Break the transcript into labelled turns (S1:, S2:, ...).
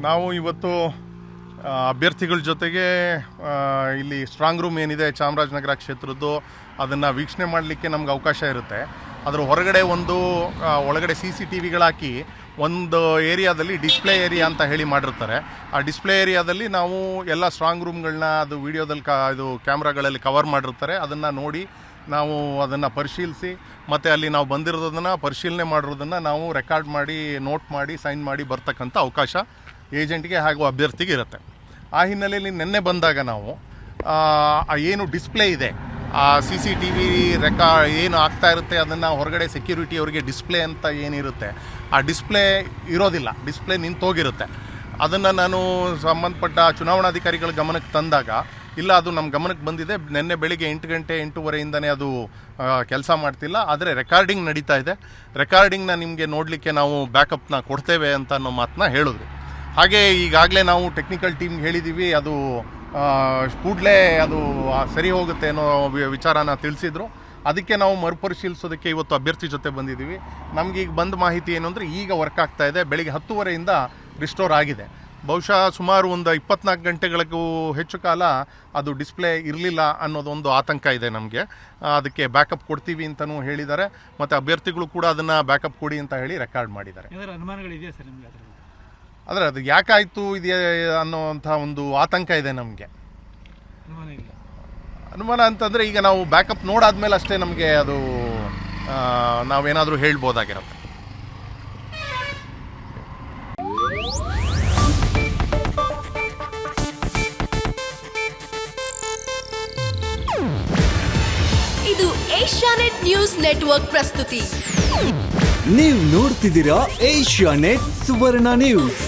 S1: ನಾವು ಇವತ್ತು ಅಭ್ಯರ್ಥಿಗಳ ಜೊತೆಗೆ ಇಲ್ಲಿ ಸ್ಟ್ರಾಂಗ್ ರೂಮ್ ಏನಿದೆ ಚಾಮರಾಜನಗರ ಕ್ಷೇತ್ರದ್ದು ಅದನ್ನು ವೀಕ್ಷಣೆ ಮಾಡಲಿಕ್ಕೆ ನಮ್ಗೆ ಅವಕಾಶ ಇರುತ್ತೆ. ಅದರ ಹೊರಗಡೆ ಒಳಗಡೆ CCTV ಹಾಕಿ ಒಂದು ಏರಿಯಾದಲ್ಲಿ ಡಿಸ್ಪ್ಲೇ ಏರಿಯಾ ಅಂತ ಹೇಳಿ ಮಾಡಿರ್ತಾರೆ. ಆ ಡಿಸ್ಪ್ಲೇ ಏರಿಯಾದಲ್ಲಿ ನಾವು ಎಲ್ಲ ಸ್ಟ್ರಾಂಗ್ ರೂಮ್ಗಳನ್ನ ಅದು ವೀಡಿಯೋದಲ್ಲಿ ಇದು ಕ್ಯಾಮ್ರಾಗಳಲ್ಲಿ ಕವರ್ ಮಾಡಿರ್ತಾರೆ. ಅದನ್ನು ನೋಡಿ ನಾವು ಅದನ್ನು ಪರಿಶೀಲಿಸಿ ಮತ್ತು ಅಲ್ಲಿ ನಾವು ಬಂದಿರೋದನ್ನು ಪರಿಶೀಲನೆ ಮಾಡಿರೋದನ್ನು ನಾವು ರೆಕಾರ್ಡ್ ಮಾಡಿ ನೋಟ್ ಮಾಡಿ ಸೈನ್ ಮಾಡಿ ಬರ್ತಕ್ಕಂಥ ಅವಕಾಶ ಏಜೆಂಟ್ಗೆ ಹಾಗೂ ಅಭ್ಯರ್ಥಿಗೆ ಇರುತ್ತೆ. ಆ ಹಿನ್ನೆಲೆಯಲ್ಲಿ ನಿನ್ನೆ ಬಂದಾಗ ನಾವು ಏನು ಡಿಸ್ಪ್ಲೇ ಇದೆ ಆ CCTV ಏನು ಆಗ್ತಾ ಇರುತ್ತೆ ಅದನ್ನು ಹೊರಗಡೆ ಸೆಕ್ಯೂರಿಟಿ ಅವರಿಗೆ ಡಿಸ್ಪ್ಲೇ ಅಂತ ಏನಿರುತ್ತೆ ಆ ಡಿಸ್ಪ್ಲೇ ಇರೋದಿಲ್ಲ, ಡಿಸ್ಪ್ಲೇ ನಿಂತೋಗಿರುತ್ತೆ. ಅದನ್ನು ನಾನು ಸಂಬಂಧಪಟ್ಟ ಚುನಾವಣಾಧಿಕಾರಿಗಳ ಗಮನಕ್ಕೆ ತಂದಾಗ ಇಲ್ಲ ಅದು ನಮ್ಮ ಗಮನಕ್ಕೆ ಬಂದಿದೆ, ನಿನ್ನೆ ಬೆಳಿಗ್ಗೆ 8 ಗಂಟೆ 8:30ಇಂದನೇ ಅದು ಕೆಲಸ ಮಾಡ್ತಿಲ್ಲ, ಆದರೆ ರೆಕಾರ್ಡಿಂಗ್ ನಡೀತಾ ಇದೆ, ರೆಕಾರ್ಡಿಂಗ್ನ ನಿಮಗೆ ನೋಡಲಿಕ್ಕೆ ನಾವು ಬ್ಯಾಕಪ್ನ ಕೊಡ್ತೇವೆ ಅಂತ ಅನ್ನೋ ಮಾತನ್ನ ಹೇಳಿದ್ರು. ಹಾಗೆ ಈಗಾಗಲೇ ನಾವು ಟೆಕ್ನಿಕಲ್ ಟೀಮ್ಗೆ ಹೇಳಿದ್ದೀವಿ, ಅದು ಕೂಡಲೇ ಅದು ಸರಿ ಹೋಗುತ್ತೆ ಅನ್ನೋ ವಿಚಾರನ ತಿಳಿಸಿದ್ರು. ಅದಕ್ಕೆ ನಾವು ಮರುಪರಿಶೀಲಿಸೋದಕ್ಕೆ ಇವತ್ತು ಅಭ್ಯರ್ಥಿ ಜೊತೆ ಬಂದಿದ್ದೀವಿ. ನಮಗೆ ಈಗ ಬಂದ ಮಾಹಿತಿ ಏನು ಅಂದರೆ ಈಗ ವರ್ಕ್ ಆಗ್ತಾ ಇದೆ, ಬೆಳಿಗ್ಗೆ 10:30ಇಂದ ರಿಸ್ಟೋರ್ ಆಗಿದೆ. ಬಹುಶಃ ಸುಮಾರು ಒಂದು 24 ಗಂಟೆಗಳಿಗೂ ಹೆಚ್ಚು ಕಾಲ ಅದು ಡಿಸ್ಪ್ಲೇ ಇರಲಿಲ್ಲ ಅನ್ನೋದೊಂದು ಆತಂಕ ಇದೆ ನಮಗೆ. ಅದಕ್ಕೆ ಬ್ಯಾಕಪ್ ಕೊಡ್ತೀವಿ ಅಂತಲೂ ಹೇಳಿದ್ದಾರೆ ಮತ್ತು ಅಭ್ಯರ್ಥಿಗಳು ಕೂಡ ಅದನ್ನು ಬ್ಯಾಕಪ್ ಕೊಡಿ ಅಂತ ಹೇಳಿ ರೆಕಾರ್ಡ್ ಮಾಡಿದ್ದಾರೆ.
S2: ಅನುಮಾನಗಳಿದೆಯಾ ಸರ್ ನಿಮಗೆ?
S1: ಆದರೆ ಅದು ಯಾಕಾಯಿತು ಇದೆಯಾ ಅನ್ನೋವಂಥ ಒಂದು ಆತಂಕ ಇದೆ ನಮಗೆ. ಅನುಮಾನ ಅಂತಂದರೆ ಈಗ ನಾವು ಬ್ಯಾಕಪ್ ನೋಡಾದ್ಮೇಲೆ ಅಷ್ಟೇ ನಮಗೆ ಅದು ನಾವೇನಾದರೂ ಹೇಳ್ಬೋದಾಗಿರುತ್ತೆ.
S3: ಇದು ಏಷ್ಯಾನೆಟ್ ನ್ಯೂಸ್ ನೆಟ್ವರ್ಕ್ ಪ್ರಸ್ತುತಿ.
S4: ನೀವು ನೋಡ್ತಿದ್ದೀರಾ ಏಷ್ಯಾನೆಟ್ ಸುವರ್ಣ ನ್ಯೂಸ್.